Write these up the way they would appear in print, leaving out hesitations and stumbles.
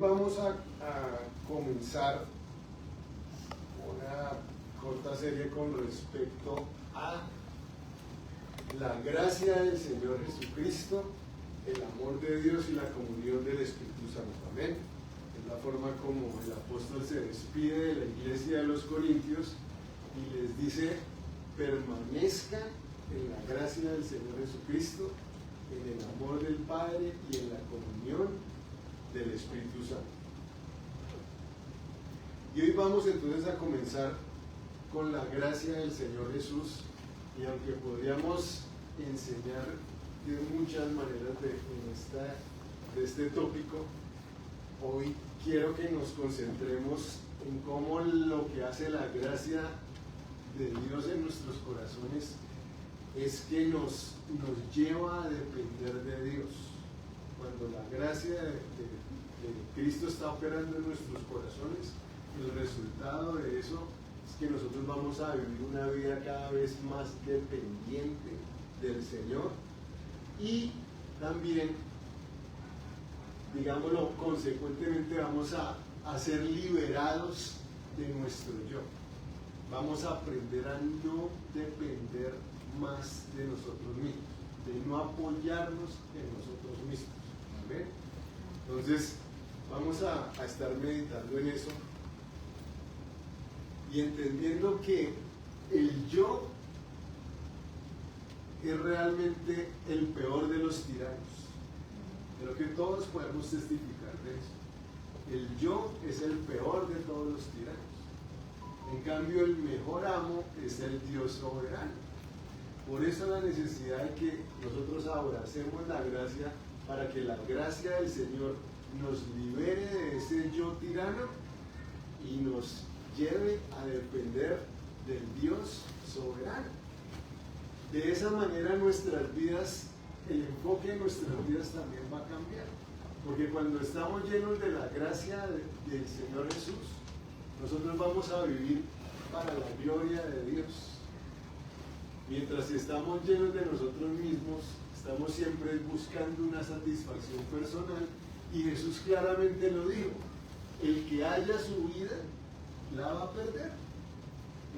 Vamos a comenzar una corta serie con respecto a la gracia del Señor Jesucristo, el amor de Dios y la comunión del Espíritu Santo. Amén. Es la forma como el apóstol se despide de la iglesia de los Corintios y les dice: permanezcan en la gracia del Señor Jesucristo, en el amor del Padre y en la comunión del Espíritu Santo. Y hoy vamos entonces a comenzar con la gracia del Señor Jesús, y aunque podríamos enseñar de muchas maneras de este tópico, hoy quiero que nos concentremos en cómo lo que hace la gracia de Dios en nuestros corazones es que nos lleva a depender de Dios. Cuando la gracia de Cristo está operando en nuestros corazones, el resultado de eso es que nosotros vamos a vivir una vida cada vez más dependiente del Señor, y también, digámoslo, consecuentemente vamos a ser liberados de nuestro yo. Vamos a aprender a no depender más de nosotros mismos, de no apoyarnos en nosotros mismos. ¿Amén? Entonces, vamos a estar meditando en eso y entendiendo que el yo es realmente el peor de los tiranos. Creo que todos podemos testificar de eso. El yo es el peor de todos los tiranos. En cambio, el mejor amo es el Dios soberano. Por eso la necesidad de que nosotros abracemos la gracia, para que la gracia del Señor nos libere de ese yo tirano y nos lleve a depender del Dios soberano. De esa manera nuestras vidas, el enfoque de nuestras vidas también va a cambiar, porque cuando estamos llenos de la gracia del Señor Jesús, nosotros vamos a vivir para la gloria de Dios. Mientras estamos llenos de nosotros mismos, estamos siempre buscando una satisfacción personal, y Jesús claramente lo dijo: el que haya su vida la va a perder.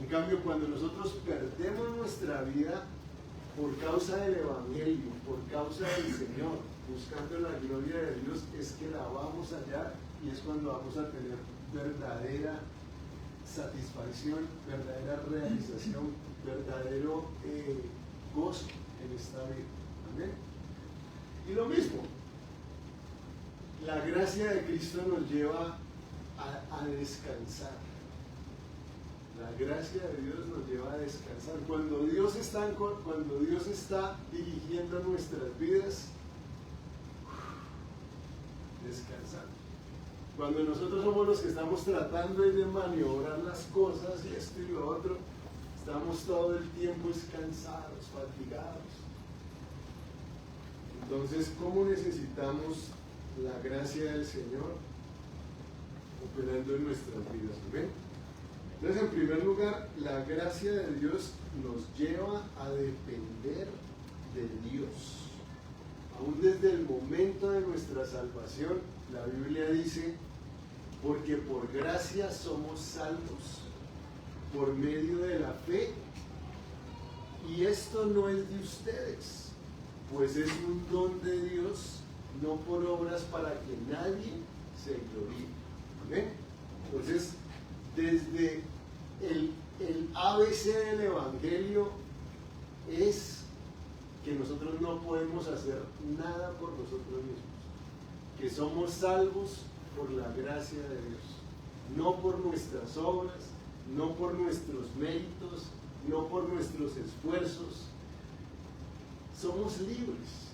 En cambio, cuando nosotros perdemos nuestra vida por causa del Evangelio, por causa del Señor, buscando la gloria de Dios, es que la vamos a hallar, y es cuando vamos a tener verdadera satisfacción, verdadera realización, verdadero gozo en esta vida. Amén. Y lo mismo, la gracia de Cristo nos lleva a descansar. La gracia de Dios nos lleva a descansar. Cuando Dios está dirigiendo nuestras vidas, descansar. Cuando nosotros somos los que estamos tratando de maniobrar las cosas y esto y lo otro, estamos todo el tiempo cansados, fatigados. Entonces, ¿cómo necesitamos la gracia del Señor operando en nuestras vidas? ¿Ven? Entonces, en primer lugar, la gracia de Dios nos lleva a depender de Dios. Aún desde el momento de nuestra salvación, la Biblia dice: porque por gracia somos salvos, por medio de la fe, y esto no es de ustedes, pues es un don de Dios, no por obras, para que nadie se gloríe. ¿Amén? Entonces, desde el ABC del Evangelio es que nosotros no podemos hacer nada por nosotros mismos, que somos salvos por la gracia de Dios, no por nuestras obras, no por nuestros méritos, no por nuestros esfuerzos. Somos libres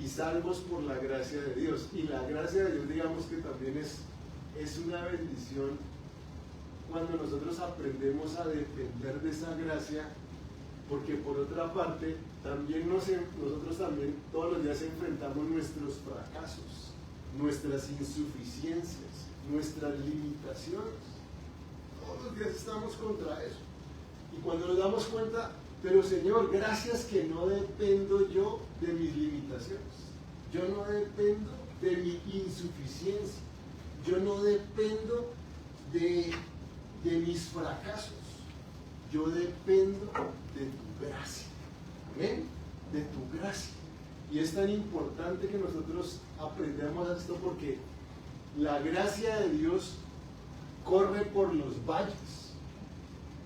y salvos por la gracia de Dios. Y la gracia de Dios, digamos que también es una bendición cuando nosotros aprendemos a depender de esa gracia, porque por otra parte también nosotros también todos los días enfrentamos nuestros fracasos, nuestras insuficiencias, nuestras limitaciones. Todos los días estamos contra eso. Y cuando nos damos cuenta: pero Señor, gracias que no dependo yo de mis limitaciones, yo no dependo de mi insuficiencia. Yo no dependo de mis fracasos. Yo dependo de tu gracia. Amén. De tu gracia. Y es tan importante que nosotros aprendamos esto porque la gracia de Dios corre por los valles.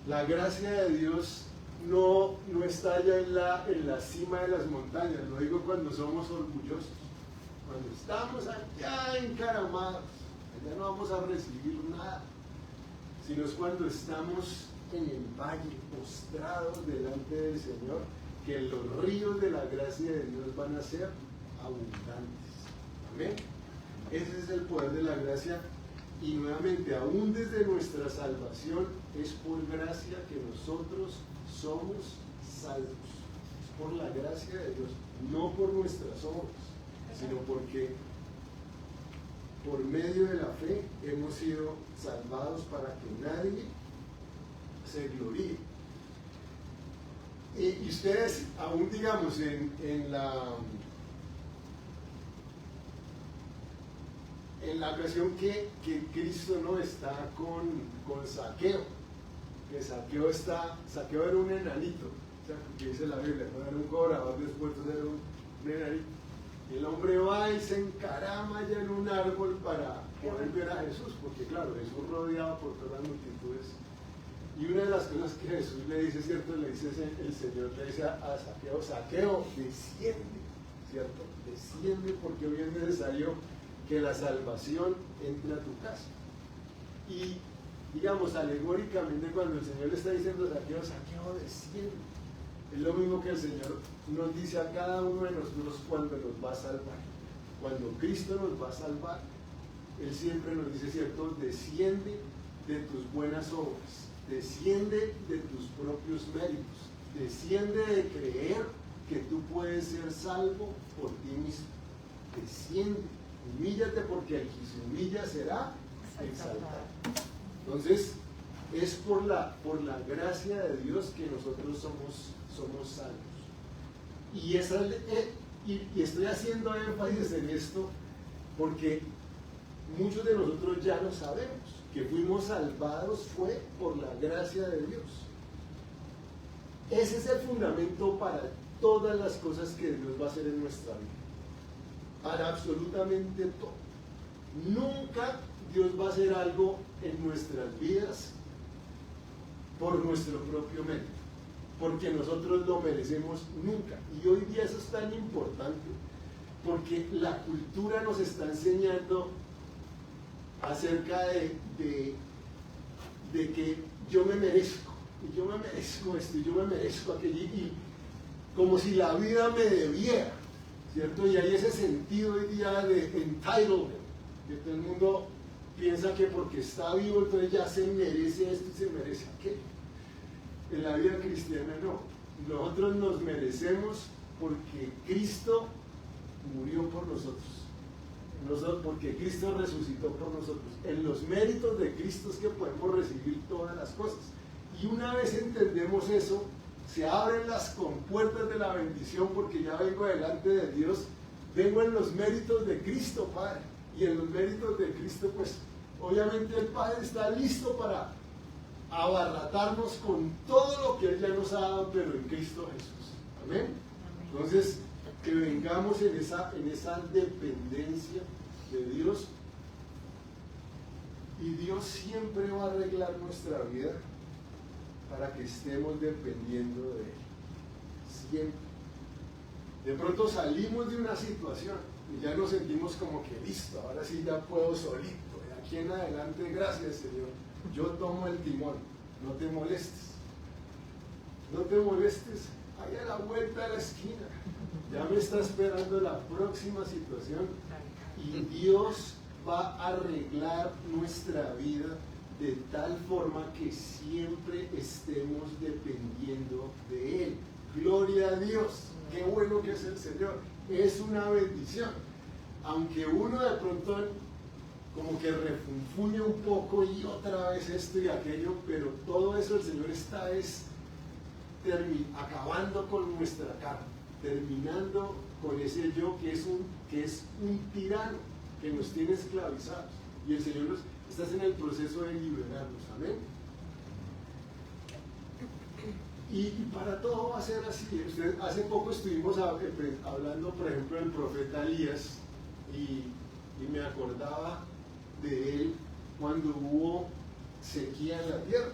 La gracia de Dios no está allá en la cima de las montañas. Lo digo cuando somos orgullosos. Cuando estamos allá encaramados, allá no vamos a recibir nada. Sino es cuando estamos en el valle, postrados delante del Señor, que los ríos de la gracia de Dios van a ser abundantes. Amén. Ese es el poder de la gracia. Y nuevamente, aún desde nuestra salvación, es por gracia que nosotros somos salvos. Es por la gracia de Dios, no por nuestras obras, sino porque por medio de la fe hemos sido salvados para que nadie se gloríe. Y ustedes, aún digamos, en la ocasión que Cristo no está con Zaqueo, que Zaqueo era un enanito, o sea, que dice la Biblia, no era un cobrador de impuestos, era un enanito. Y el hombre va y se encarama ya en un árbol para poder ver a Jesús, porque claro, Jesús rodeado por todas las multitudes. Y una de las cosas que Jesús le dice, ¿cierto? Le dice el Señor, le dice a Zaqueo, Zaqueo, desciende, ¿cierto? Desciende porque hoy es necesario que la salvación entre a tu casa. Y digamos, alegóricamente, cuando el Señor le está diciendo a Zaqueo, Zaqueo, desciende, es lo mismo que el Señor nos dice a cada uno de nosotros cuando nos va a salvar. Cuando Cristo nos va a salvar, Él siempre nos dice, ¿cierto? Desciende de tus buenas obras, desciende de tus propios méritos, desciende de creer que tú puedes ser salvo por ti mismo. Desciende, humíllate porque el que se humilla será exaltado. Entonces, es por la gracia de Dios que nosotros somos salvos. Y estoy haciendo énfasis en esto porque muchos de nosotros ya lo sabemos, que fuimos salvados fue por la gracia de Dios. Ese es el fundamento para todas las cosas que Dios va a hacer en nuestra vida. Para absolutamente todo. Nunca Dios va a hacer algo en nuestras vidas por nuestro propio mérito, porque nosotros lo merecemos nunca. Y hoy día eso es tan importante, porque la cultura nos está enseñando acerca de que yo me merezco, y yo me merezco esto, y yo me merezco aquello, y como si la vida me debiera, ¿cierto? Y hay ese sentido hoy día de entitlement, que todo el mundo piensa que porque está vivo entonces ya se merece esto y se merece aquello. En la vida cristiana no. Nosotros nos merecemos porque Cristo murió por nosotros, porque Cristo resucitó por nosotros. En los méritos de Cristo es que podemos recibir todas las cosas. Y una vez entendemos eso, se abren las compuertas de la bendición, porque ya vengo delante de Dios, vengo en los méritos de Cristo, Padre. Y en los méritos de Cristo, pues, obviamente el Padre está listo para abarratarnos con todo lo que Él ya nos ha dado, pero en Cristo Jesús. Amén. Entonces, que vengamos en esa dependencia de Dios, y Dios siempre va a arreglar nuestra vida para que estemos dependiendo de Él. Siempre. De pronto salimos de una situación y ya nos sentimos como que listo, ahora sí ya puedo solito. De aquí en adelante, gracias Señor, yo tomo el timón, no te molestes. No te molestes, ahí a la vuelta de la esquina. Ya me está esperando la próxima situación y Dios va a arreglar nuestra vida de tal forma que siempre estemos dependiendo de Él. Gloria a Dios, qué bueno que es el Señor, es una bendición. Aunque uno de pronto como que refunfuña un poco y otra vez esto y aquello, pero todo eso el Señor está acabando con nuestra carne, terminando con ese yo que es un tirano, que nos tiene esclavizados. Y el Señor está en el proceso de liberarnos. Amén. Y para todo va a ser así. Hace poco estuvimos hablando, por ejemplo, del profeta Elías, y me acordaba de él cuando hubo sequía en la tierra.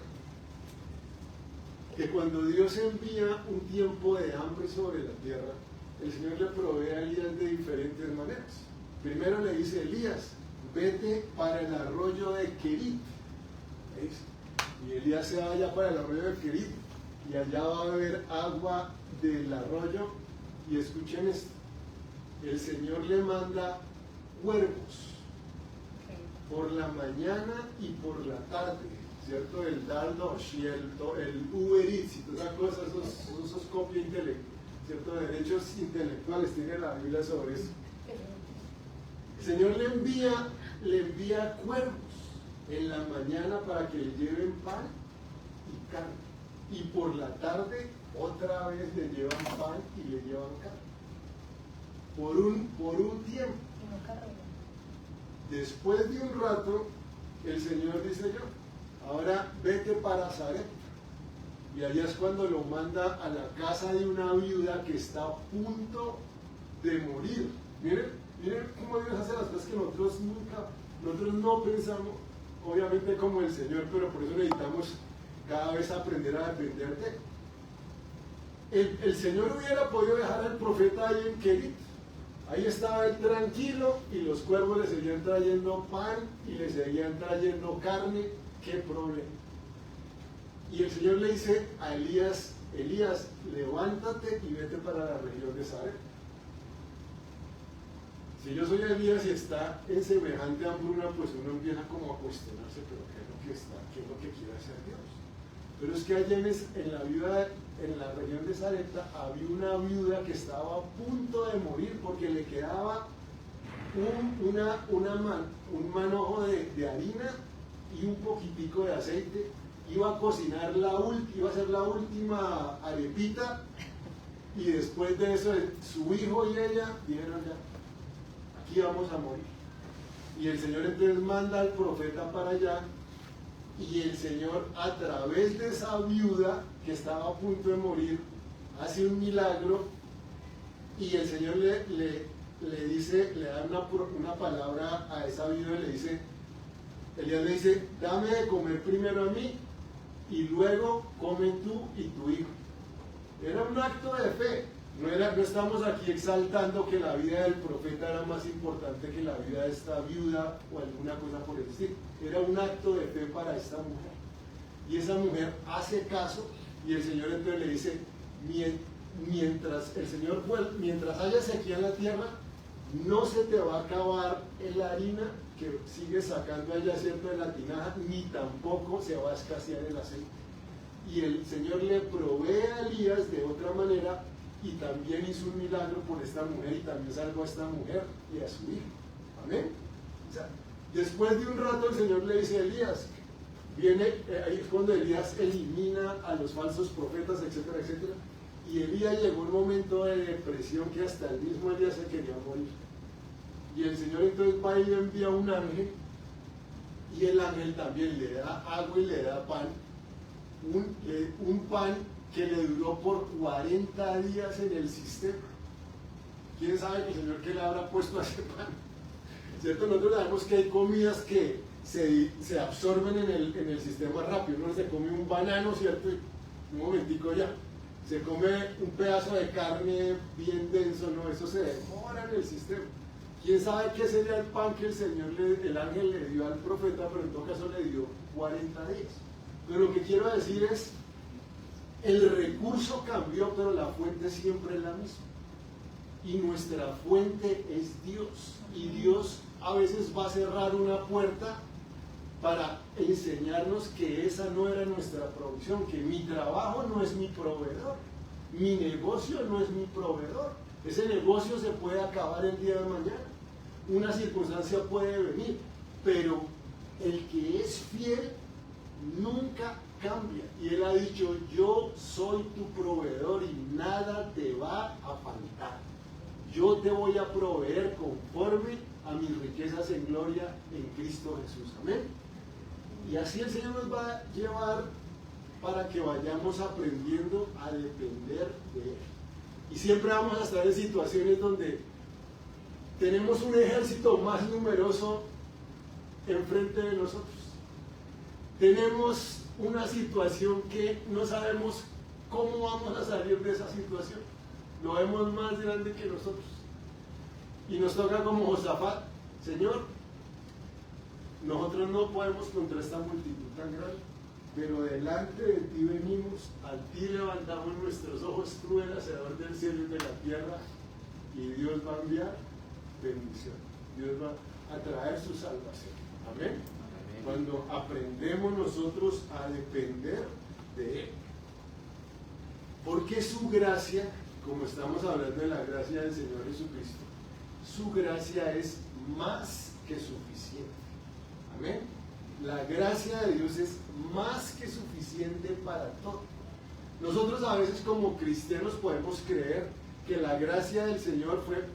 Que cuando Dios envía un tiempo de hambre sobre la tierra, el Señor le provee a Elías de diferentes maneras. Primero le dice: Elías, vete para el arroyo de Querit. ¿Veis? Y Elías se va allá para el arroyo de Querit, y allá va a haber agua del arroyo. Y escuchen esto: el Señor le manda cuervos por la mañana y por la tarde, ¿cierto? El Dardosh y el Uber Eats y todas esas cosas, esos copia intelectual, ¿cierto? Derechos intelectuales tiene la Biblia sobre eso. El Señor le envía cuervos en la mañana para que le lleven pan y carne, y por la tarde otra vez le llevan pan y le llevan carne, por un tiempo. Después de un rato, el Señor dice: yo, ahora vete para Sarepta. Y allá es cuando lo manda a la casa de una viuda que está a punto de morir. Miren cómo Dios hace las cosas que nosotros no pensamos, obviamente, como el Señor, pero por eso necesitamos cada vez aprender a depender de él. El Señor hubiera podido dejar al profeta ahí en Querit. Ahí estaba él tranquilo, y los cuervos le seguían trayendo pan y le seguían trayendo carne. ¿Qué problema? Y el Señor le dice a Elías: Elías, levántate y vete para la región de Sarepta. Si yo soy Elías y está en semejante hambruna, pues uno empieza como a cuestionarse: pero ¿qué es lo que quiere hacer Dios? Pero es que allá en la región de Sarepta había una viuda que estaba a punto de morir, porque le quedaba un manojo de harina y un poquitico de aceite. Iba a cocinar iba a hacer la última arepita, y después de eso su hijo y ella dijeron: ya, aquí vamos a morir. Y el Señor entonces manda al profeta para allá, y el Señor, a través de esa viuda que estaba a punto de morir, hace un milagro. Y el Señor le dice, le da una palabra a esa viuda, y le dice, Elías le dice: dame de comer primero a mí, y luego come tú y tu hijo. Era un acto de fe. No estamos aquí exaltando que la vida del profeta era más importante que la vida de esta viuda o alguna cosa por el estilo. Era un acto de fe para esta mujer. Y esa mujer hace caso, y el Señor entonces le dice: mientras haya sequía en la tierra, no se te va a acabar la harina que sigues sacando allá, ¿cierto?, de la tinaja, ni tampoco se va a escasear el aceite. Y el Señor le provee a Elías de otra manera, y también hizo un milagro por esta mujer, y también salvó a esta mujer y a su hijo. Amén. O sea, después de un rato el Señor le dice a Elías, ahí es cuando Elías elimina a los falsos profetas, etcétera, etcétera. Y Elías llegó un momento de depresión que hasta el mismo Elías se quería morir. Y el Señor entonces va y le envía un ángel, y el ángel también le da agua y le da pan, un pan que le duró por 40 días en el sistema. ¿Quién sabe el Señor qué le habrá puesto a ese pan? ¿Cierto? Nosotros sabemos que hay comidas que se absorben en el sistema rápido. Uno se come un banano, ¿cierto? Y un momentico ya. Se come un pedazo de carne bien denso, ¿no? Eso se demora en el sistema. ¿Quién sabe qué sería el pan que el ángel le dio al profeta? Pero en todo caso le dio 40 días. Pero lo que quiero decir es, el recurso cambió, pero la fuente siempre es la misma. Y nuestra fuente es Dios. Y Dios a veces va a cerrar una puerta para enseñarnos que esa no era nuestra provisión, que mi trabajo no es mi proveedor, mi negocio no es mi proveedor. Ese negocio se puede acabar el día de mañana, una circunstancia puede venir, pero el que es fiel nunca cambia. Y Él ha dicho: yo soy tu proveedor y nada te va a faltar. yo te voy a proveer conforme a mis riquezas en gloria en Cristo Jesús. Amén. Y así el Señor nos va a llevar para que vayamos aprendiendo a depender de Él. Y siempre vamos a estar en situaciones donde tenemos un ejército más numeroso enfrente de nosotros. Tenemos una situación que no sabemos cómo vamos a salir de esa situación. Lo vemos más grande que nosotros. Y nos toca como Josafat: Señor, nosotros no podemos contra esta multitud tan grande, pero delante de ti venimos, a ti levantamos nuestros ojos, tú el hacedor del cielo y de la tierra, y Dios va a enviar bendición. Dios va a traer su salvación. Amén. Amén. Cuando aprendemos nosotros a depender de Él. Porque su gracia, como estamos hablando de la gracia del Señor Jesucristo, su gracia es más que suficiente. Amén. La gracia de Dios es más que suficiente para todo. Nosotros a veces como cristianos podemos creer que la gracia del Señor fue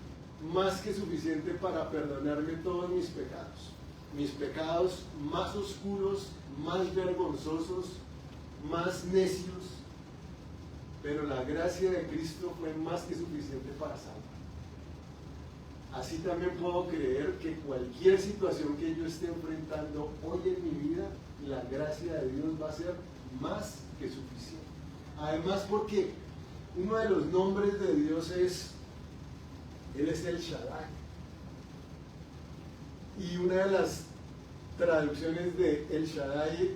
más que suficiente para perdonarme todos mis pecados más oscuros, más vergonzosos, más necios. Pero la gracia de Cristo fue más que suficiente para salvar. Así también puedo creer que cualquier situación que yo esté enfrentando hoy en mi vida, la gracia de Dios va a ser más que suficiente. Además, porque uno de los nombres de Dios Él es el Shaddai. Y una de las traducciones de el Shaddai,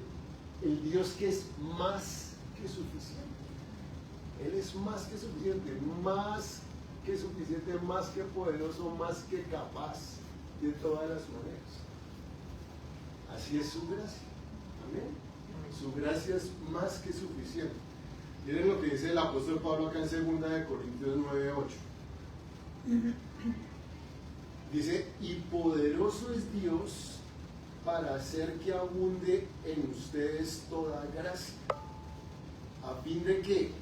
el Dios que es más que suficiente. Él es más que suficiente, más que poderoso, más que capaz de todas las maneras. Así es su gracia. Amén. Su gracia es más que suficiente. Miren lo que dice el apóstol Pablo acá en 2 Corintios 9:8. Dice: y poderoso es Dios para hacer que abunde en ustedes toda gracia, a fin de que,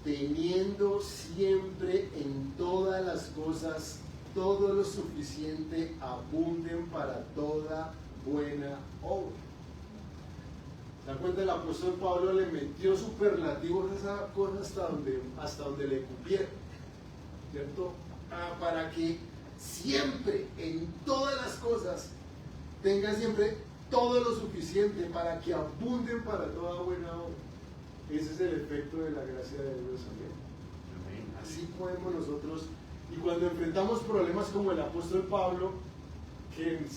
teniendo siempre en todas las cosas todo lo suficiente, abunden para toda buena obra. ¿Se dan cuenta? El apóstol Pablo le metió superlativos a esa cosa hasta donde le cupieron, ¿cierto? Para que siempre, en todas las cosas, tenga siempre todo lo suficiente para que abunden para toda buena obra. Ese es el efecto de la gracia de Dios. Amén. Así podemos nosotros, y cuando enfrentamos problemas como el apóstol Pablo, que en 2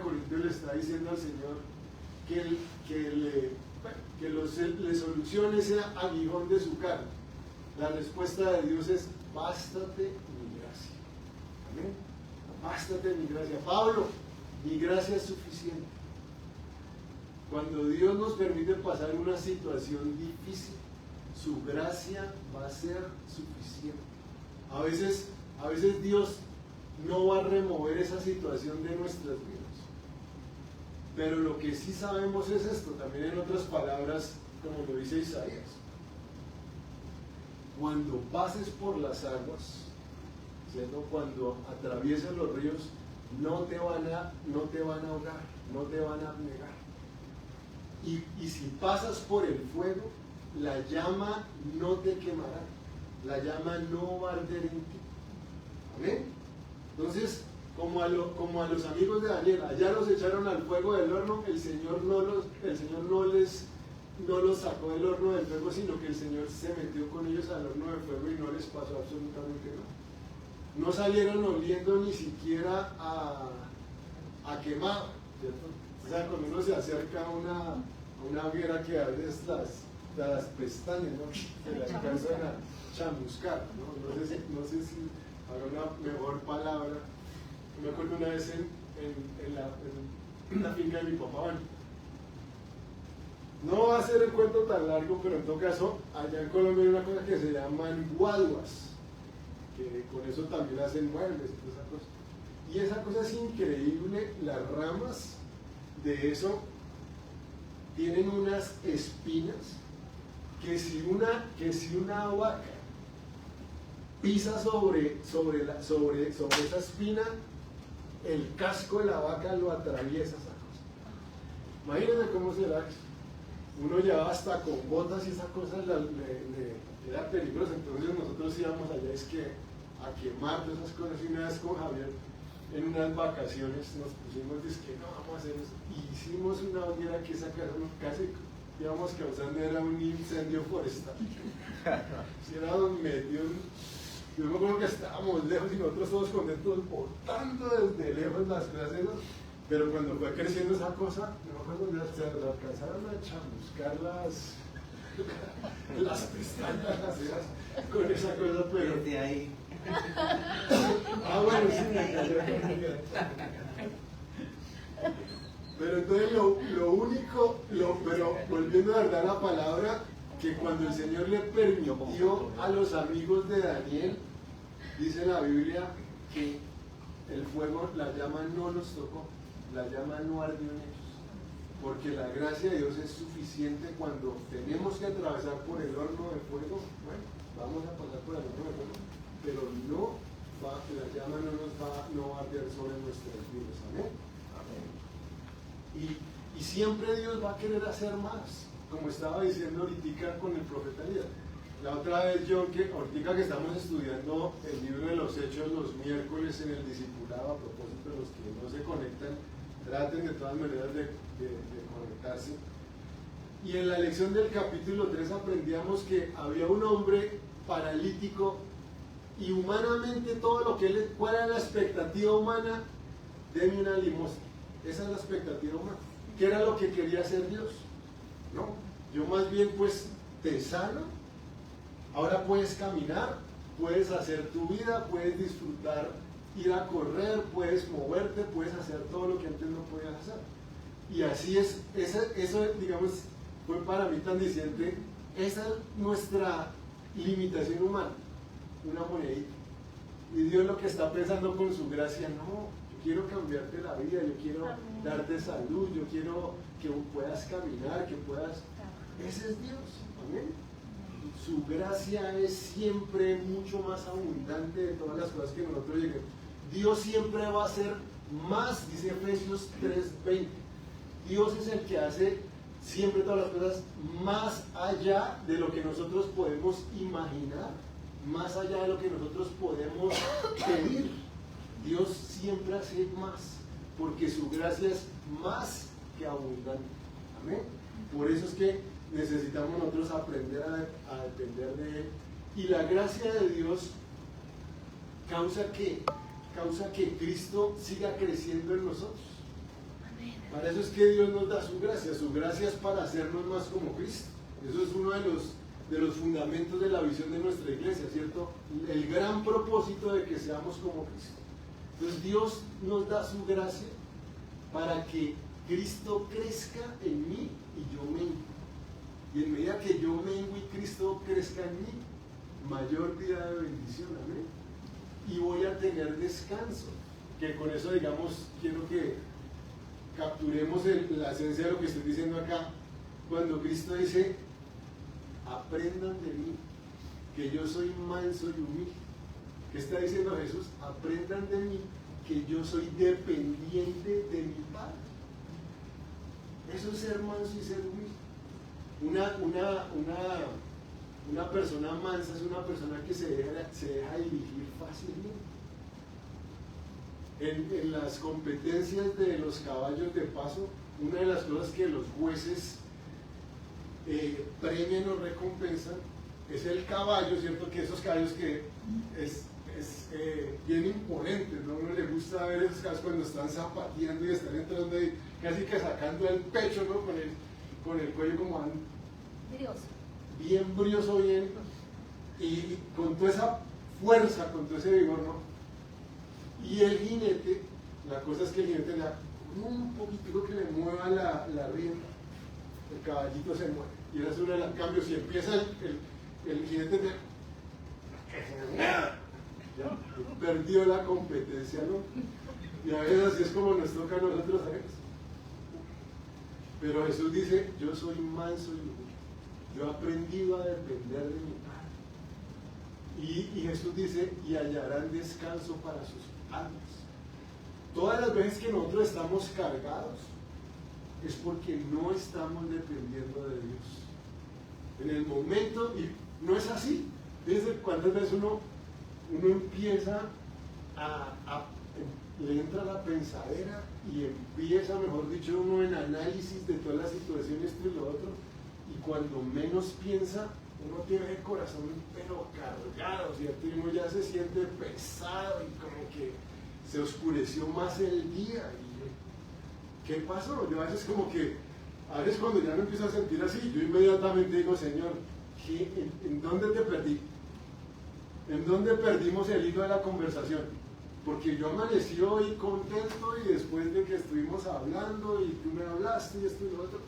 Corintios le está diciendo al Señor que le solucione ese aguijón de su carne, la respuesta de Dios es: bástate mi gracia. Amén. Bástate mi gracia. Pablo, mi gracia es suficiente. Cuando Dios nos permite pasar una situación difícil, su gracia va a ser suficiente. A veces Dios no va a remover esa situación de nuestras vidas. Pero lo que sí sabemos es esto, también en otras palabras, como lo dice Isaías. Cuando pases por las aguas, ¿cierto? Cuando atravieses los ríos, no te van a ahogar, no te van a abnegar. Y si pasas por el fuego, la llama no te quemará, la llama no va a arder en ti. ¿Amén? Entonces, como a los amigos de Daniel, allá los echaron al fuego del horno, el Señor no los sacó del horno del fuego, sino que el Señor se metió con ellos al horno del fuego y no les pasó absolutamente nada. No salieron oliendo ni siquiera a quemado, ¿cierto? O sea, cuando uno se acerca a una hoguera que abre las pestañas, ¿no? Que le alcanzan a chamuscar, ¿no? No sé si habrá una mejor palabra. Me acuerdo una vez en la finca de mi papá. Bueno, no va a ser el cuento tan largo, pero en todo caso, allá en Colombia hay una cosa que se llaman guaduas, que con eso también hacen muebles y toda esa cosa. Y esa cosa es increíble, las ramas de eso tienen unas espinas que si una vaca pisa sobre esa espina, el casco de la vaca lo atraviesa esa cosa. Imagínense cómo será eso. Uno llevaba hasta con botas y esa cosa era peligrosa, entonces nosotros íbamos allá a quemar todas esas cosas, y una vez con Javier en unas vacaciones nos pusimos, que no vamos a hacer eso, y hicimos una hoguera que esa casa casi íbamos causando, era un incendio forestal. Si era medio, yo me acuerdo que estábamos lejos y nosotros todos contentos botando desde lejos las cosas esas, pero cuando fue creciendo esa cosa, no me acuerdo, se alcanzaron a chamuscar las pestañas, las cejas con esa cosa, pero desde ahí. Bueno, sí, me cayó. Pero entonces lo único, pero volviendo a verdad a la palabra, que cuando el Señor le permitió a los amigos de Daniel, dice la Biblia que el fuego, la llama no los tocó, la llama no ardió en ellos, porque la gracia de Dios es suficiente cuando tenemos que atravesar por el horno de fuego. Bueno, vamos a pasar por el horno de fuego, pero la llama no va a arder sobre nuestras vidas. Amén. Y siempre Dios va a querer hacer más, como estaba diciendo ahorita con el profeta Elías. La otra vez, ahorita que estamos estudiando el libro de los Hechos los miércoles en el discipulado, a propósito de los que no se conectan, traten de todas maneras de conectarse. Y en la lección del capítulo 3 aprendíamos que había un hombre paralítico y humanamente ¿cuál era la expectativa humana? Deme una limosna. Esa es la expectativa humana. ¿Qué era lo que quería hacer Dios? No, yo más bien pues te sano, ahora puedes caminar, puedes hacer tu vida, puedes disfrutar, ir a correr, puedes moverte, puedes hacer todo lo que antes no podías hacer. Y así es, eso digamos fue para mí tan diciente, esa es nuestra limitación humana, una monedita. Y Dios lo que está pensando con su gracia, no, yo quiero cambiarte la vida, yo quiero darte salud, yo quiero que puedas caminar, que puedas... Ese es Dios, amén. Su gracia es siempre mucho más abundante de todas las cosas que nosotros lleguemos. Dios siempre va a hacer más, dice Efesios 3:20. Dios es el que hace siempre todas las cosas más allá de lo que nosotros podemos imaginar, más allá de lo que nosotros podemos pedir. Dios siempre hace más, porque su gracia es más que abundante. Amén. Por eso es que necesitamos nosotros aprender a depender de Él. Y la gracia de Dios causa que Cristo siga creciendo en nosotros. Para eso es que Dios nos da su gracia. Su gracia es para hacernos más como Cristo. Eso es uno de los fundamentos de la visión de nuestra iglesia, ¿cierto? El gran propósito de que seamos como Cristo. Entonces Dios nos da su gracia para que Cristo crezca en mí y yo mengue. Y en medida que yo mengo y Cristo crezca en mí, mayor vida de bendición, amén. Y voy a tener descanso. Que con eso, digamos, quiero que capturemos la esencia de lo que estoy diciendo acá. Cuando Cristo dice, aprendan de mí, que yo soy manso y humilde. ¿Qué está diciendo Jesús? Aprendan de mí, que yo soy dependiente de mi Padre. Eso es ser manso y ser humilde. Una persona mansa es una persona que se deja dirigir fácilmente. En las competencias de los caballos de paso, una de las cosas que los jueces premian o recompensan es el caballo, ¿cierto? Que esos caballos que es bien imponentes, ¿no? A uno le gusta ver esos caballos cuando están zapateando y están entrando ahí, casi que sacando el pecho, ¿no? Con el cuello como bien brioso, bien, y con toda esa fuerza, con todo ese vigor, ¿no? Y el jinete, la cosa es que el jinete le da un poquitico que le mueva la rienda, el caballito se mueve. Y ahora es uno de los cambios, si empieza el jinete ya perdió la competencia, ¿no? Y a veces así es como nos toca a nosotros a veces. Pero Jesús dice, yo soy manso y humilde. Yo he aprendido a depender de mi Padre. Y Jesús dice, y hallarán descanso para sus almas. Todas las veces que nosotros estamos cargados, es porque no estamos dependiendo de Dios. En el momento, y no es así. Fíjense cuántas veces uno empieza le entra la pensadera y empieza, mejor dicho, uno en análisis de todas las situaciones, esto y lo otro, y cuando menos piensa, uno tiene el corazón pero cargado, ¿cierto? Y uno ya se siente pesado y como que se oscureció más el día. Y, ¿qué pasó? Yo a veces como que, a veces cuando ya me empiezo a sentir así, yo inmediatamente digo, Señor, ¿en dónde te perdí? ¿En dónde perdimos el hilo de la conversación? Porque yo amanecí hoy contento y después de que estuvimos hablando y tú me hablaste y esto y lo otro,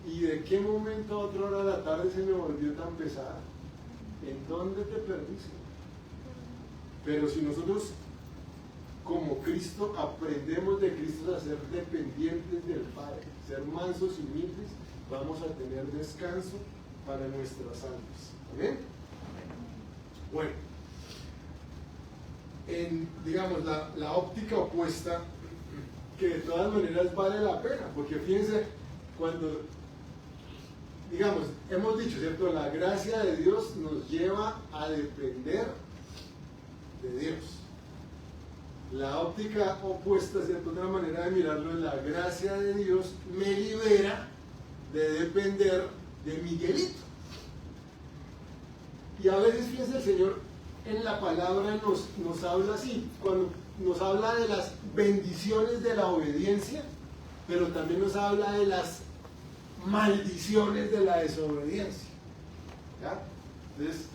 y de qué momento a otra hora de la tarde se me volvió tan pesada. ¿En dónde te perdiste? Pero si nosotros como Cristo aprendemos de Cristo a ser dependientes del Padre, ser mansos y humildes, vamos a tener descanso para nuestras almas. ¿Amén? Bueno, en, digamos, la óptica opuesta, que de todas maneras vale la pena, porque fíjense, cuando, digamos, hemos dicho, ¿cierto? La gracia de Dios nos lleva a depender de Dios. La óptica opuesta, ¿cierto? Otra manera de mirarlo es la gracia de Dios me libera de depender de Miguelito. Y a veces, fíjense, el Señor en la palabra nos habla así, cuando nos habla de las bendiciones de la obediencia, pero también nos habla de las maldiciones de la desobediencia. ¿Ya? Entonces,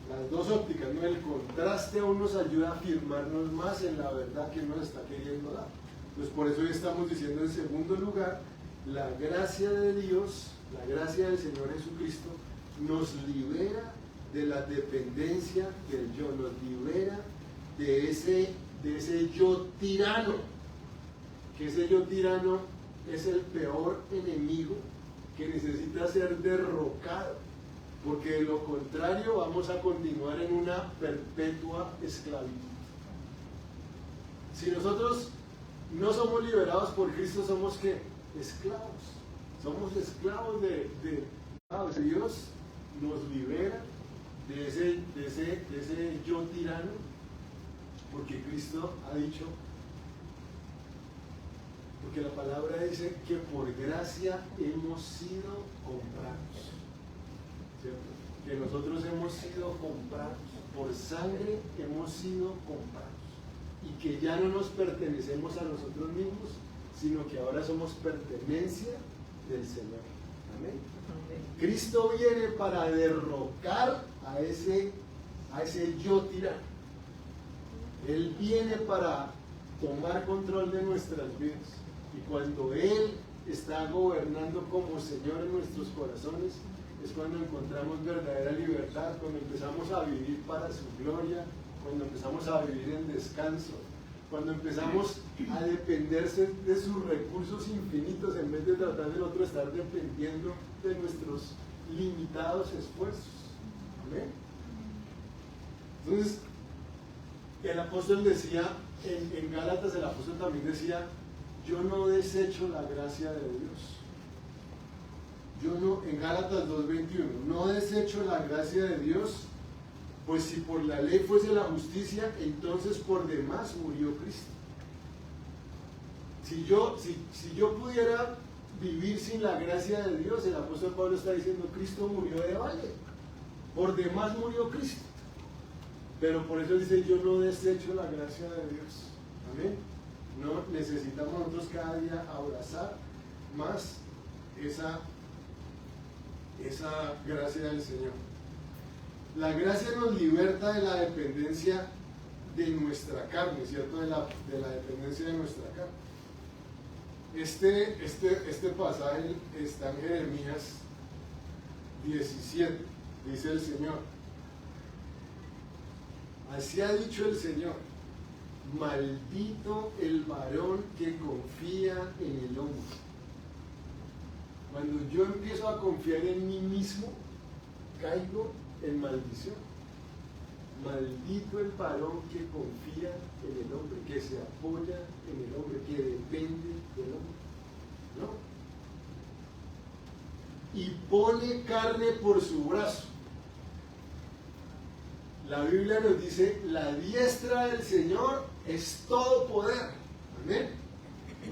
las dos ópticas, ¿no? El contraste aún nos ayuda a afirmarnos más en la verdad que nos está queriendo dar. Entonces, por eso hoy estamos diciendo en segundo lugar, la gracia de Dios, la gracia del Señor Jesucristo, nos libera de la dependencia del yo, nos libera de ese yo tirano, que ese yo tirano es el peor enemigo que necesita ser derrocado, porque de lo contrario vamos a continuar en una perpetua esclavitud. Si nosotros no somos liberados por Cristo, ¿somos qué? Esclavos. Somos esclavos de Dios nos libera de ese yo tirano, porque Cristo ha dicho, porque la palabra dice que por gracia hemos sido comprados, ¿cierto? Que nosotros hemos sido comprados, por sangre hemos sido comprados, y que ya no nos pertenecemos a nosotros mismos, sino que ahora somos pertenencia del Señor. Amén. Cristo viene para derrocar a ese yo tirano. Él viene para tomar control de nuestras vidas. Y cuando Él está gobernando como Señor en nuestros corazones, es cuando encontramos verdadera libertad, cuando empezamos a vivir para su gloria, cuando empezamos a vivir en descanso, cuando empezamos a depender de sus recursos infinitos en vez de tratar del otro estar dependiendo de nuestros limitados esfuerzos. ¿Amén? Entonces, el apóstol decía, en Gálatas el apóstol también decía, yo no desecho la gracia de Dios. En Gálatas 2:21, no desecho la gracia de Dios, pues si por la ley fuese la justicia, entonces por demás murió Cristo. Si yo pudiera vivir sin la gracia de Dios, el apóstol Pablo está diciendo, Cristo murió de balde, por demás murió Cristo. Pero por eso dice, yo no desecho la gracia de Dios. Amén. No necesitamos nosotros cada día abrazar más esa gracia del Señor. La gracia nos liberta de la dependencia de nuestra carne, ¿cierto? De la dependencia de nuestra carne. Este pasaje está en Jeremías 17, dice el Señor. Así ha dicho el Señor, maldito el varón que confía en el hombre. Cuando yo empiezo a confiar en mí mismo, caigo en maldición. Maldito el varón que confía en el hombre, que se apoya en el hombre, que depende del hombre. ¿No? Y pone carne por su brazo. La Biblia nos dice, la diestra del Señor es todo poder. Amén.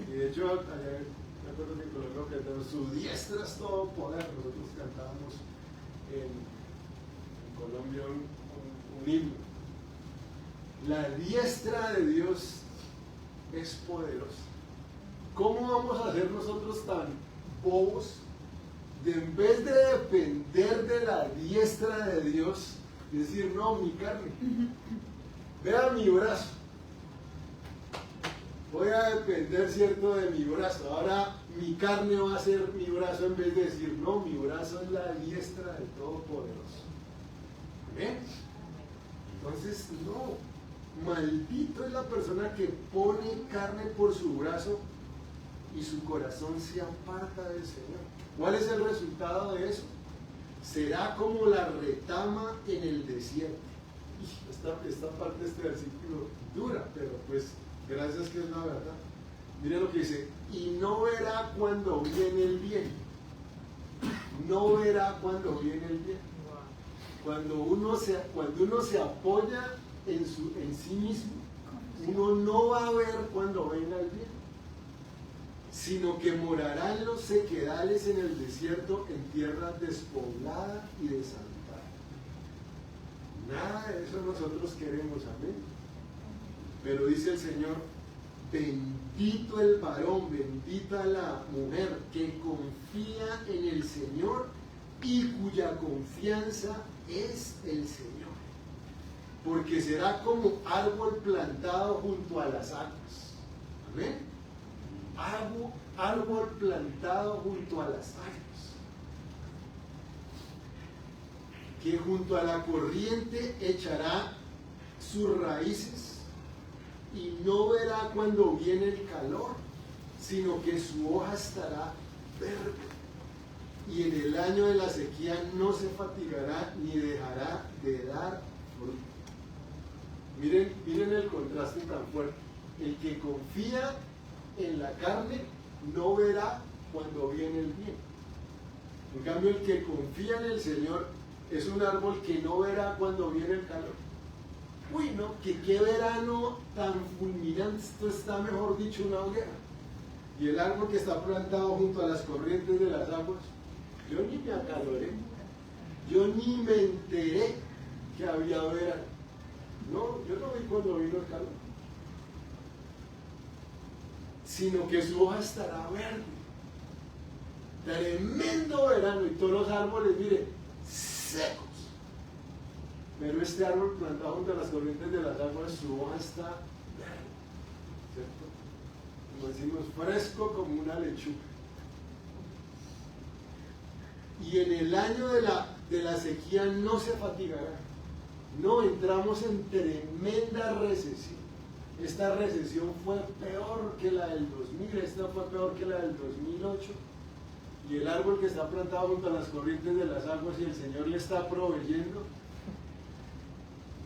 Y de hecho, allá me acuerdo que en Colombia cantamos, su diestra es todo poder. Nosotros cantábamos en Colombia un himno. La diestra de Dios es poderosa. ¿Cómo vamos a ser nosotros tan bobos de en vez de depender de la diestra de Dios, decir, no, mi carne, vea mi brazo, voy a depender, cierto, de mi brazo, ahora mi carne va a ser mi brazo, en vez de decir, no, mi brazo es la diestra del Todopoderoso? ¿Amén? Entonces, no, maldito es la persona que pone carne por su brazo y su corazón se aparta del Señor. ¿Cuál es el resultado de eso? Será como la retama en el desierto. Esta parte de este versículo dura, pero pues gracias que es la verdad. Miren lo que dice, y no verá cuando viene el bien. No verá cuando viene el bien. Cuando uno se apoya en sí mismo, uno no va a ver cuando venga el bien, sino que morará en los sequedales en el desierto, en tierra despoblada y desamparada. Nada de eso nosotros queremos, amén. Pero dice el Señor, bendito el varón, bendita la mujer que confía en el Señor y cuya confianza es el Señor, porque será como árbol plantado junto a las aguas. Amén. Árbol plantado junto a las aguas, que junto a la corriente echará sus raíces y no verá cuando viene el calor, sino que su hoja estará verde, y en el año de la sequía no se fatigará ni dejará de dar fruto. Miren el contraste tan fuerte. El que confía en la carne no verá cuando viene el bien. En cambio, el que confía en el Señor es un árbol que no verá cuando viene el calor. Uy, no, que qué verano tan fulminante, esto está, mejor dicho, una hoguera. Y el árbol que está plantado junto a las corrientes de las aguas, yo ni me acaloré, yo ni me enteré que había verano. No, yo no vi cuando vino el calor, sino que su hoja estará verde. Tremendo verano, y todos los árboles, mire, secos. Pero este árbol plantado junto a las corrientes de las aguas, su hoja está verde, ¿cierto? Como decimos, fresco como una lechuga. Y en el año de la sequía no se fatigará. No, entramos en tremenda recesión. Esta recesión fue peor que la del 2000, esta fue peor que la del 2008. Y el árbol que está plantado junto a las corrientes de las aguas y el Señor le está proveyendo.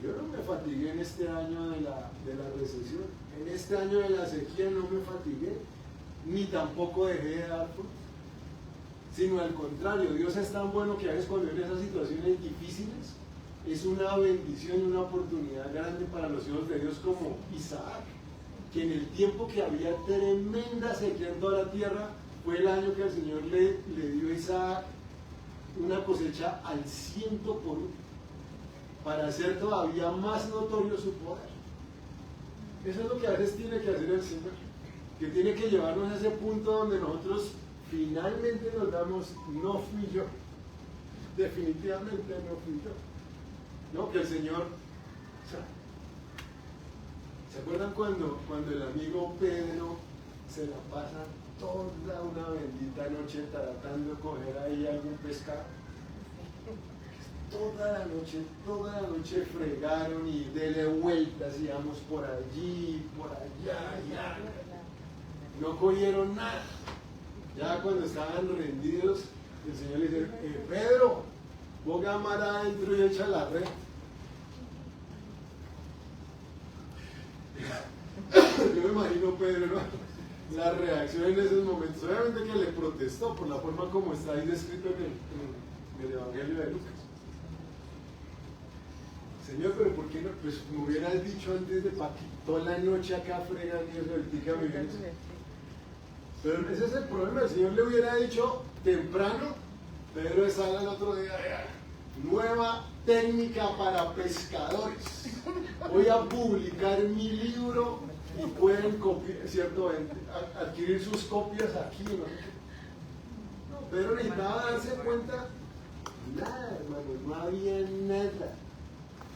Yo no me fatigué en este año de la recesión. En este año de la sequía no me fatigué, ni tampoco dejé de dar fruto. Sino al contrario, Dios es tan bueno que a veces cuando vienen esas situaciones difíciles, es una bendición y una oportunidad grande para los hijos de Dios como Isaac, que en el tiempo que había tremenda sequía en toda la tierra, fue el año que el Señor le dio a Isaac una cosecha al 100 por 1, para hacer todavía más notorio su poder. Eso es lo que a veces tiene que hacer el Señor, que tiene que llevarnos a ese punto donde nosotros finalmente nos damos, no fui yo, definitivamente no fui yo. No, que el Señor, o sea, ¿se acuerdan cuando el amigo Pedro se la pasa toda una bendita noche tratando de coger ahí algún pescado? Toda la noche fregaron y dele vueltas, íbamos por allí, por allá, allá. No cogieron nada. Ya cuando estaban rendidos, el Señor le dice, Pedro, ponga mar adentro y echa la red. imagino Pedro, ¿no? La reacción en esos momentos, obviamente que le protestó por la forma como está ahí descrito en el Evangelio de Lucas. Señor, pero ¿por qué no? Pues me hubieras dicho antes de para que toda la noche acá fregan y eso, el mi vida. Pero ese es el problema, el Señor le hubiera dicho temprano, Pedro sale el otro día, nueva técnica para pescadores. Voy a publicar mi libro y pueden copiar, ¿cierto? Adquirir sus copias aquí, ¿no? No, Pedro necesitaba darse cuenta, nada, hermano, no había nada.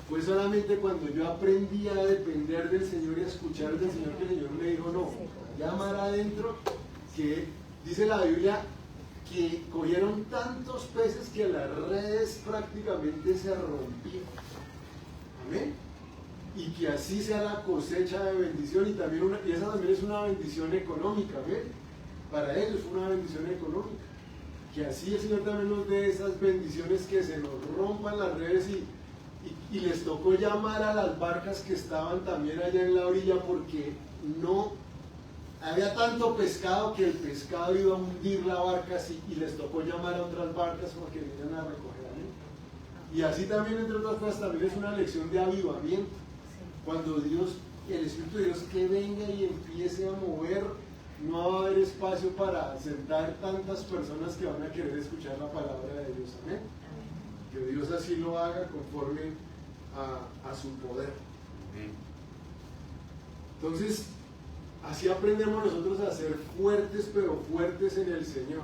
Fue solamente cuando yo aprendí a depender del Señor y a escuchar del Señor que el Señor me dijo, no, ya mar adentro, que dice la Biblia que cogieron tantos peces que las redes prácticamente se rompían. Amén. Y que así sea la cosecha de bendición y también y esa también es una bendición económica, ¿ven? Para ellos fue una bendición económica. Que así el Señor también nos dé esas bendiciones, que se nos rompan las redes y les tocó llamar a las barcas que estaban también allá en la orilla porque no había tanto pescado que el pescado iba a hundir la barca así, y les tocó llamar a otras barcas para que vinieran a recoger a mí. Y así también, entre otras cosas, también es una lección de avivamiento. Cuando Dios, el Espíritu de Dios que venga y empiece a mover, no va a haber espacio para sentar tantas personas que van a querer escuchar la palabra de Dios. Amén. Que Dios así lo haga conforme a su poder. Entonces, así aprendemos nosotros a ser fuertes, pero fuertes en el Señor.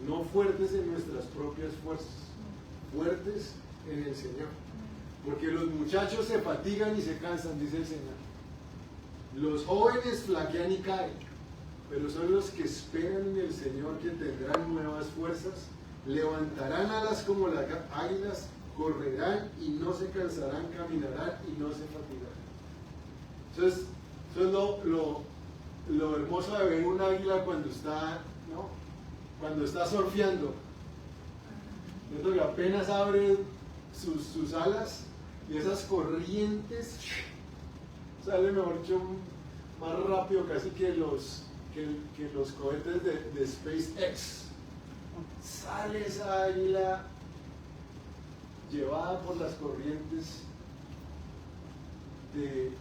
No fuertes en nuestras propias fuerzas. Fuertes en el Señor. Porque los muchachos se fatigan y se cansan, dice el Señor. Los jóvenes flaquean y caen. Pero son los que esperan en el Señor que tendrán nuevas fuerzas. Levantarán alas como las águilas, correrán y no se cansarán, caminarán y no se fatigarán. Entonces, eso es lo hermoso de ver un águila cuando está, ¿no? Cuando está surfeando. ¿No? Que apenas abre sus alas y esas corrientes sale, mejor dicho, más rápido casi que los cohetes de SpaceX. Sale esa águila llevada por las corrientes de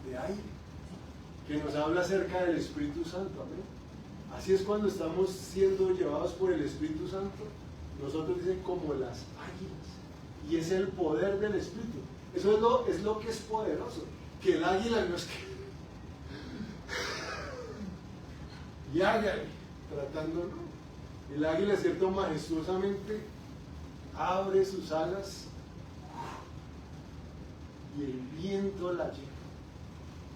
aire, que nos habla acerca del Espíritu Santo. Amén. Así es cuando estamos siendo llevados por el Espíritu Santo. Nosotros dicen como las águilas, y es el poder del Espíritu. Eso es lo que es poderoso, que el águila no es que y hágale tratando, ¿no? El águila, cierto, majestuosamente abre sus alas y el viento la lleva.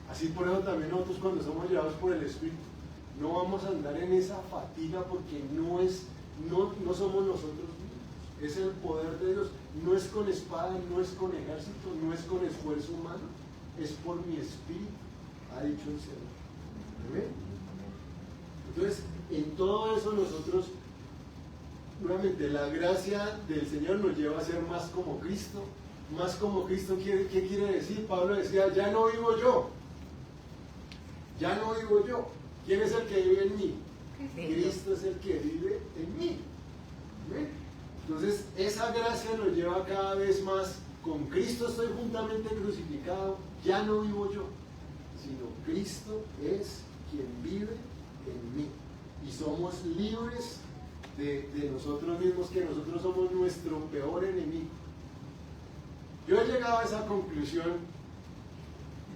Así por eso también nosotros, cuando somos llevados por el Espíritu, no vamos a andar en esa fatiga, porque no somos nosotros mismos, es el poder de Dios. No es con espada, no es con ejército, no es con esfuerzo humano, es por mi Espíritu, ha dicho el Señor. ¿Amén? Entonces, en todo eso nosotros, nuevamente, la gracia del Señor nos lleva a ser más como Cristo. Más como Cristo, ¿qué quiere decir? Pablo decía, ya no vivo yo. Ya no vivo yo. ¿Quién es el que vive en mí? Cristo es el que vive en mí. ¿Ven? Entonces, esa gracia nos lleva cada vez más. Con Cristo estoy juntamente crucificado. Ya no vivo yo, sino Cristo es quien vive en mí. Y somos libres de nosotros mismos, que nosotros somos nuestro peor enemigo. Yo he llegado a esa conclusión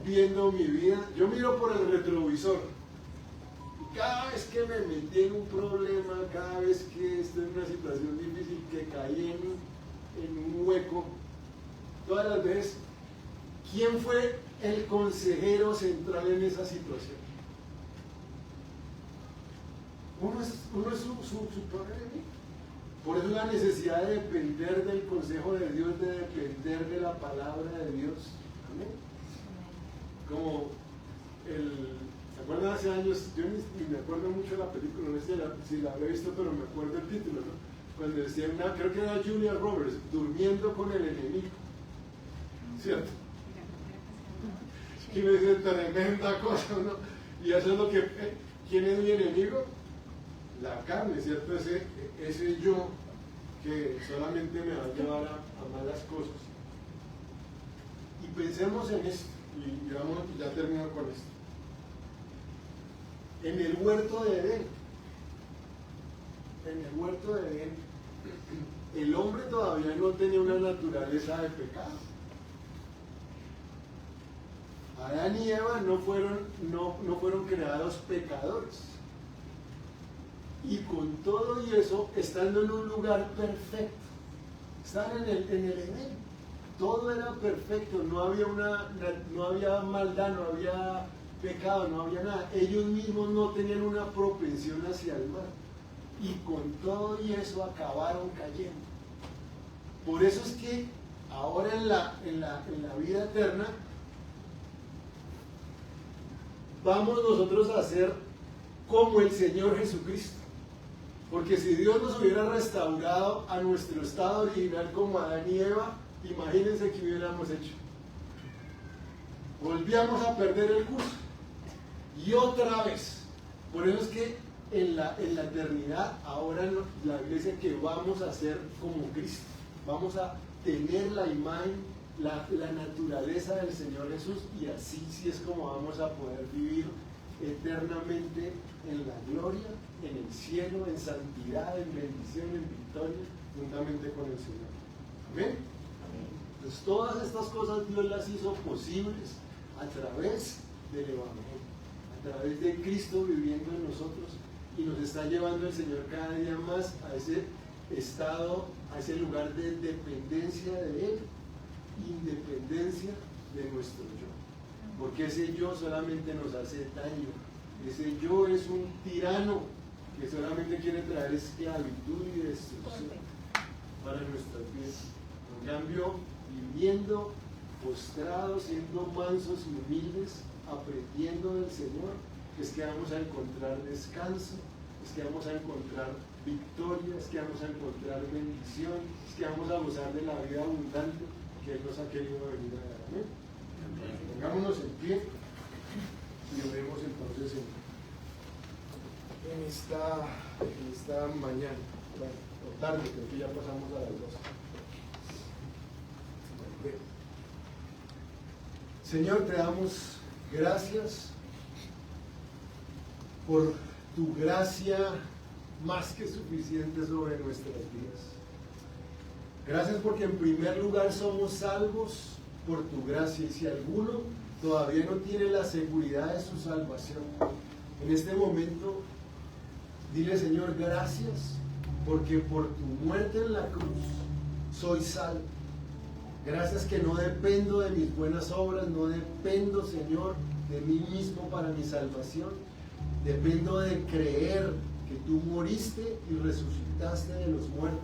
viendo mi vida. Yo miro por el retrovisor y cada vez que me metí en un problema, cada vez que estoy en una situación difícil, que caí en un hueco, todas las veces, ¿quién fue el consejero central en esa situación? Uno es su peor enemigo. Por eso la necesidad de depender del consejo de Dios, de depender de la palabra de Dios. Amén. Como ¿se acuerdan hace años? Yo ni me acuerdo mucho de la película, no sé si la había visto, pero me acuerdo el título, ¿no? Cuando decía, creo que era Julia Roberts, durmiendo con el enemigo. ¿Cierto? Y me dice, tremenda cosa, ¿no? Y eso es lo que... ¿Quién es mi enemigo? La carne, ¿cierto? Ese yo que solamente me va a llevar a malas cosas. Y pensemos en esto, y ya termino con esto. En el huerto de Edén, el hombre todavía no tenía una naturaleza de pecado. Adán y Eva no fueron creados pecadores. Y con todo y eso, estando en un lugar perfecto, estaban en el Edén, todo era perfecto, no había maldad, no había pecado, no había nada. Ellos mismos no tenían una propensión hacia el mal. Y con todo y eso acabaron cayendo. Por eso es que ahora en la vida eterna vamos nosotros a ser como el Señor Jesucristo. Porque si Dios nos hubiera restaurado a nuestro estado original como Adán y Eva, imagínense qué hubiéramos hecho. Volvíamos a perder el curso. Y otra vez. Por eso es que en la eternidad, ahora la Biblia dice que vamos a ser como Cristo. Vamos a tener la imagen, la naturaleza del Señor Jesús, y así sí es como vamos a poder vivir eternamente en la gloria, en el cielo, en santidad, en bendición, en victoria, juntamente con el Señor. ¿Amén? Entonces todas estas cosas Dios las hizo posibles a través del Evangelio, a través de Cristo viviendo en nosotros, y nos está llevando el Señor cada día más a ese estado, a ese lugar de dependencia de Él, independencia de nuestro yo. Porque ese yo solamente nos hace daño. Ese yo es un tirano que solamente quiere traer esclavitud y destrucción para nuestras vidas. En cambio, viviendo postrados, siendo mansos y humildes, aprendiendo del Señor, es que vamos a encontrar descanso, es que vamos a encontrar victoria, es que vamos a encontrar bendición, es que vamos a gozar de la vida abundante que Él nos ha querido venir a dar. Amén. Pongámonos en pie y oremos entonces en esta mañana, bueno, o tarde, creo que ya pasamos a las 12. Señor, te damos gracias por tu gracia más que suficiente sobre nuestras vidas. Gracias porque en primer lugar somos salvos por tu gracia, y si alguno todavía no tiene la seguridad de su salvación, en este momento dile: Señor, gracias porque por tu muerte en la cruz soy salvo. Gracias que no dependo de mis buenas obras, no dependo, Señor, de mí mismo para mi salvación. Dependo de creer que tú moriste y resucitaste de los muertos.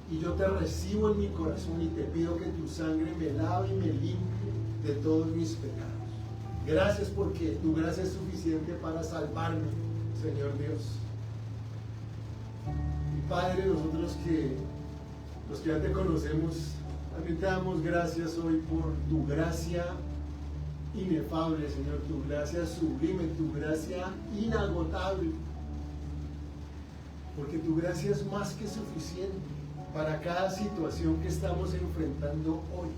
Y yo te recibo en mi corazón y te pido que tu sangre me lave y me limpie de todos mis pecados. Gracias porque tu gracia es suficiente para salvarme, Señor Dios. Y Padre, nosotros los que ya te conocemos, también te damos gracias hoy por tu gracia inefable, Señor, tu gracia sublime, tu gracia inagotable. Porque tu gracia es más que suficiente para cada situación que estamos enfrentando hoy,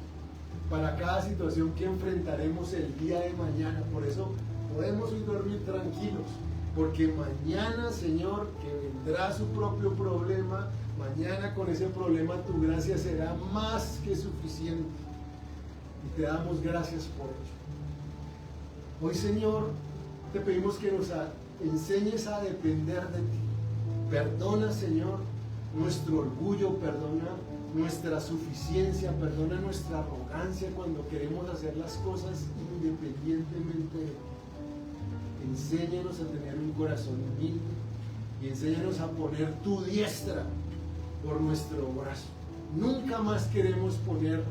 para cada situación que enfrentaremos el día de mañana. Por eso podemos hoy dormir tranquilos, porque mañana, Señor, que vendrá su propio problema, mañana con ese problema tu gracia será más que suficiente. Y te damos gracias por ello. Hoy, Señor, te pedimos que nos enseñes a depender de ti. Perdona, Señor, nuestro orgullo, perdona nuestra suficiencia, perdona nuestra arrogancia cuando queremos hacer las cosas independientemente de ti. Enséñanos a tener un corazón humilde y enséñanos a poner tu diestra por nuestro brazo. Nunca más queremos poner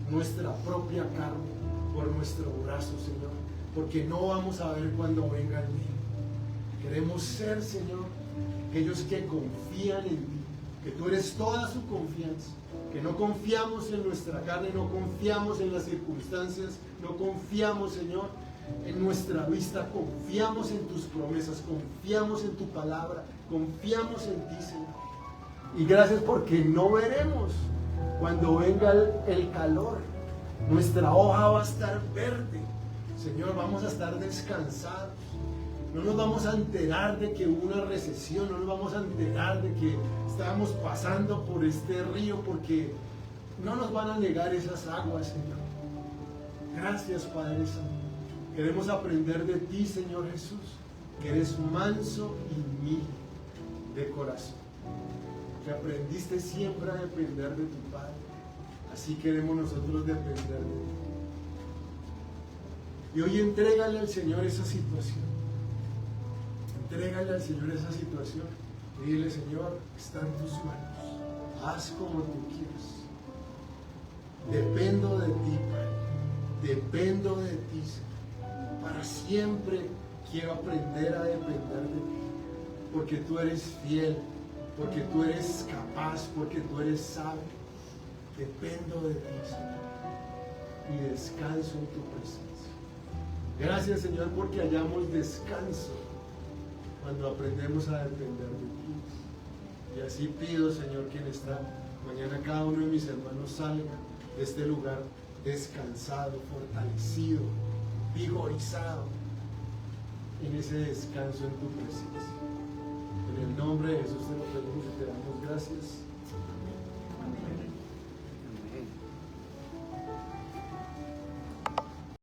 nuestra propia carne por nuestro brazo, Señor, porque no vamos a ver cuando venga el día. Queremos ser, Señor, aquellos que confían en ti, que tú eres toda su confianza, que no confiamos en nuestra carne, no confiamos en las circunstancias, no confiamos, Señor, en nuestra vista, confiamos en tus promesas, confiamos en tu palabra, confiamos en ti, Señor. Y gracias porque no veremos cuando venga el calor, nuestra hoja va a estar verde, Señor, vamos a estar descansados. No nos vamos a enterar de que hubo una recesión, no nos vamos a enterar de que estábamos pasando por este río, porque no nos van a negar esas aguas, Señor. Gracias, Padre Santo. Queremos aprender de ti, Señor Jesús, que eres manso y humilde de corazón, que aprendiste siempre a depender de tu Padre. Así queremos nosotros depender de ti. Y hoy entrégale al Señor esa situación. Entrégale al Señor esa situación y dile: Señor, está en tus manos, haz como tú quieras. Dependo de ti, Padre, dependo de ti, Señor. Para siempre quiero aprender a depender de ti, porque tú eres fiel, porque tú eres capaz, porque tú eres sabio. Dependo de ti, Señor, y descanso en tu presencia. Gracias, Señor, porque hallamos descanso cuando aprendemos a depender de ti. Y así pido, Señor, que en esta mañana cada uno de mis hermanos salga de este lugar descansado, fortalecido, vigorizado en ese descanso en tu presencia. En el nombre de Jesús te lo pedimos y te damos gracias. Amén.